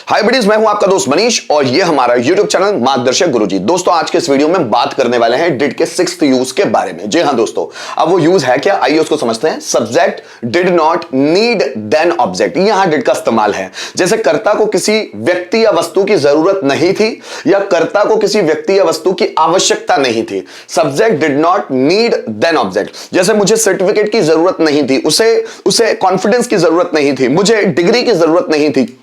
हाय buddies, मैं हूं आपका दोस्त मनीष और ये हमारा YouTube चैनल मार्गदर्शक गुरुजी। दोस्तों आज के इस वीडियो में बात करने वाले हैं डिड के 6th यूज के बारे में। जी हां दोस्तों, अब वो यूज है क्या, आइए उसको समझते हैं। Subject did not need then object, यहां डिड का इस्तेमाल है। जैसे कर्ता को किसी व्यक्ति या वस्तु की जरूरत नहीं थी या कर्ता को किसी व्यक्ति या वस्तु की आवश्यकता नहीं थी। Subject did not need then object. जैसे मुझे सर्टिफिकेट की जरूरत नहीं थी, उसे कॉन्फिडेंस की जरूरत नहीं थी, मुझे डिग्री की जरूरत नहीं थी,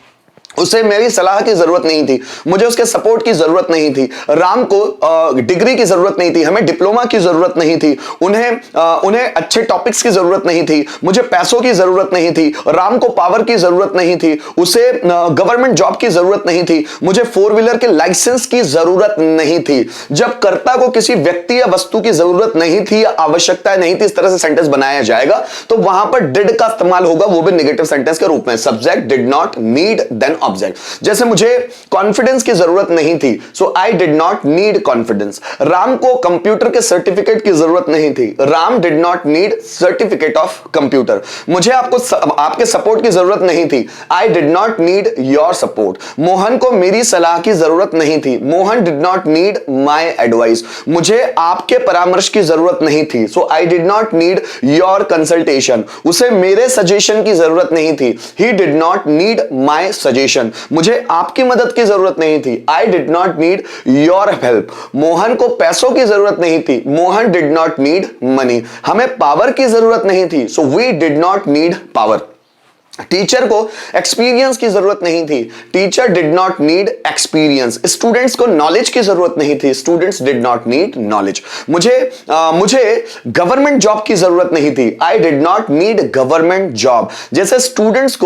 उसे मेरी सलाह की जरूरत नहीं थी, मुझे उसके सपोर्ट की जरूरत नहीं थी। राम को डिग्री की जरूरत नहीं थी, हमें डिप्लोमा की जरूरत नहीं थी, उन्हें अच्छे टॉपिक्स की जरूरत नहीं थी, मुझे पैसों की जरूरत नहीं थी, राम को पावर की जरूरत नहीं थी, उसे गवर्नमेंट जॉब की जरूरत नहीं थी, मुझे 4 व्हीलर के लाइसेंस की जरूरत नहीं थी। जब कर्ता को किसी व्यक्ति या वस्तु की जरूरत नहीं थी या आवश्यकता नहीं थी, इस तरह से सेंटेंस बनाया जाएगा तो वहां पर डिड का इस्तेमाल होगा, वो भी नेगेटिव सेंटेंस के रूप में। Subject did not need then object. जैसे मुझे कॉन्फिडेंस की जरूरत नहीं थी, so I did not need confidence. Ram को कंप्यूटर के सर्टिफिकेट की जरूरत नहीं थी, Ram did not need certificate of computer. मुझे आपके सपोर्ट की जरूरत नहीं थी, I did not need your support. Mohan को मेरी सलाह की जरूरत नहीं थी, Mohan did not need my advice. मुझे आपके परामर्श की जरूरत नहीं थी, so I did not need your consultation. उसे मेरे सजेशन की जरूरत नहीं थी, he did not need my suggestion. मुझे आपकी मदद की जरूरत नहीं थी, I did not need your help. Mohan को पैसों की जरूरत नहीं थी, Mohan did not need money. हमें पावर की जरूरत नहीं थी, so we did not need power. Teacher को एक्सपीरियंस की जरूरत नहीं थी, teacher did not need experience. Students को नॉलेज की जरूरत नहीं थी, students did not need knowledge. मुझे गवर्नमेंट जॉब की जरूरत नहीं थी, I did not need government job. जैसे स्टूडेंट्स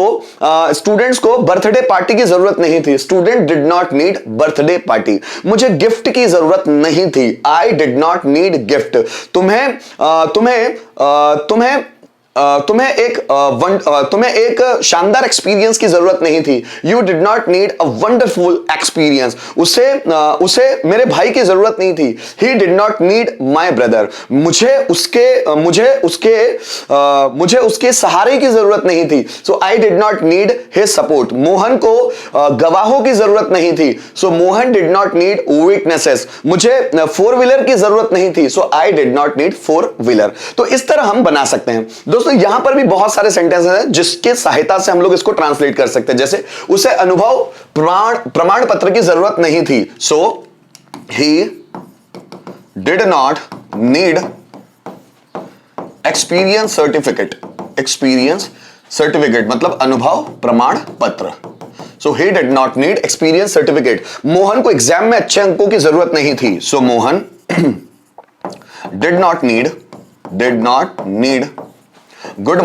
को बर्थडे पार्टी की जरूरत नहीं थी, student did not need birthday party. मुझे गिफ्ट की जरूरत नहीं थी, I did not need gift. तुम्हें एक शानदार एक्सपीरियंस की जरूरत नहीं थी, you did not need a wonderful experience. उसे मेरे भाई की जरूरत नहीं थी, he did not need my brother. मुझे उसके सहारे की जरूरत नहीं थी, so I did not need his support. Mohan को गवाहों की जरूरत नहीं थी, so Mohan did not need witnesses. मुझे 4 व्हीलर की जरूरत नहीं थी, so I did not need 4 wheeler. तो इस तरह हम बना सकते हैं दोस्तों। यहां पर भी बहुत सारे सेंटेंसेस हैं जिसके सहायता से हम लोग इसको ट्रांसलेट कर सकते हैं। जैसे उसे अनुभव प्रमाण पत्र की जरूरत नहीं थी, so he did not need experience certificate. Experience certificate मतलब अनुभव प्रमाण पत्र। So he did not need experience certificate. Mohan को एग्जाम में अच्छे अंकों की जरूरत नहीं थी, so Mohan did not need good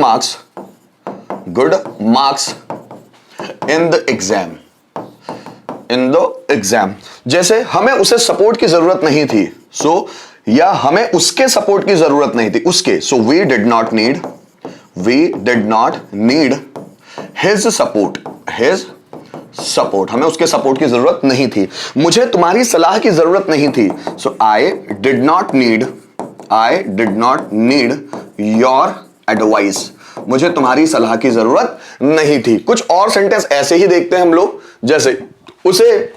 marks in the exam। जैसे हमें उसे सपोर्ट की जरूरत नहीं थी, या हमें उसके सपोर्ट की जरूरत नहीं थी, उसके, सो we did not need his support। हमें उसके सपोर्ट की जरूरत नहीं थी। मुझे तुम्हारी सलाह की जरूरत नहीं थी, सो I did not need your advice. मुझे तुम्हारी सलाह की जरूरत नहीं थी। कुछ और सेंटेंस ऐसे ही देखते हैं हम लोग, जैसे उसे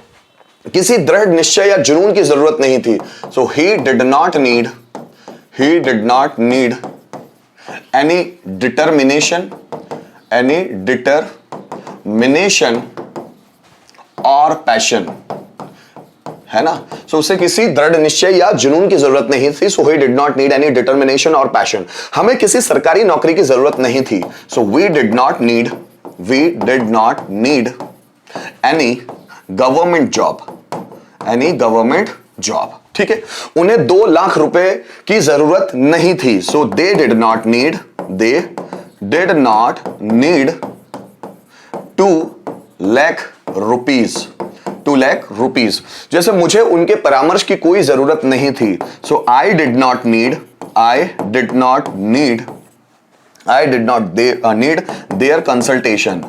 किसी दृढ़ निश्चय या जुनून की जरूरत नहीं थी, so he did not need any determination और पैशन, है ना। सो उसे किसी दृढ़ निश्चय या जुनून की जरूरत नहीं थी, so he did not need any determination और पैशन। हमें किसी सरकारी नौकरी की जरूरत नहीं थी, so we did not need any government job. ठीक है। उन्हें 2 लाख रुपए की जरूरत नहीं थी, so they did not need 2 lakh rupees. जैसे मुझे उनके परामर्श की कोई जरूरत नहीं थी, so I did not need their consultation.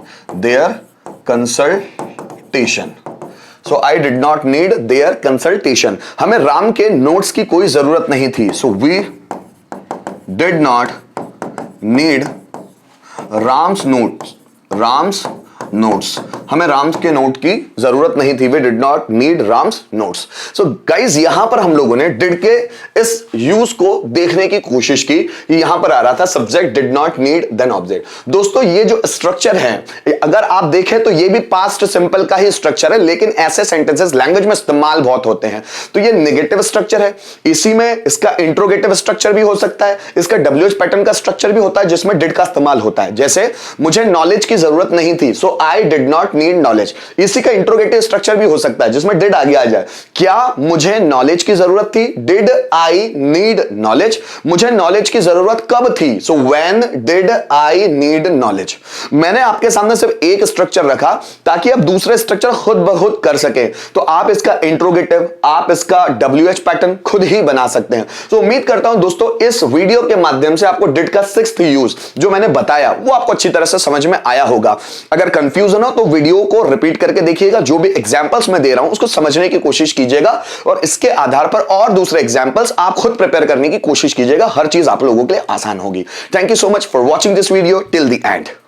So I did not need their consultation. हमें राम के नोट्स की कोई जरूरत नहीं थी, so we did not need Ram's notes. हमें राम्स के नोट की जरूरत नहीं थी, we did not need Ram's notes. So guys यहां पर हम लोगों ने डिड के इस यूज को देखने की कोशिश की। यहां पर आ रहा था subject did not need then object. दोस्तों ये जो स्ट्रक्चर है, अगर आप देखें तो ये भी पास्ट सिंपल का ही स्ट्रक्चर है, लेकिन ऐसे सेंटेंसेस लैंग्वेज में इस्तेमाल बहुत होते हैं। तो ये नेगेटिव स्ट्रक्चर है, इसी में इसका इंट्रोगेटिव स्ट्रक्चर भी हो सकता है, इसका डब्ल्यूएच पैटर्न का स्ट्रक्चर भी होता है जिसमें डिड का इस्तेमाल होता है। जैसे मुझे नॉलेज की जरूरत नहीं थी, so I did not need knowledge. इसी का इंट्रोगेटिव स्ट्रक्चर भी हो सकता है जिसमें डिड आगे आ जाए। क्या मुझे नॉलेज की जरूरत थी? Did I need knowledge? मुझे नॉलेज की जरूरत कब थी? So when did I need knowledge. मैंने आपके सामने सिर्फ एक स्ट्रक्चर रखा ताकि आप दूसरे स्ट्रक्चर खुद ब खुद कर सके। तो आप इसका इंट्रोगेटिव, आप इसका डब्ल्यूएच पैटर्न खुद ही बना सकते हैं। तो उम्मीद करता हूं दोस्तों इस वीडियो के माध्यम से आपको डिड का 6th यूज जो मैंने बताया वो आपको अच्छी तरह से समझ में आया होगा। अगर कंफ्यूजन हो तो वीडियो को रिपीट करके देखिएगा, जो भी एग्जांपल्स मैं दे रहा हूं उसको समझने की कोशिश कीजिएगा और इसके आधार पर और दूसरे एग्जांपल्स आप खुद प्रिपेयर करने की कोशिश कीजिएगा। हर चीज आप लोगों के लिए आसान होगी। Thank you so much for watching this video till the end.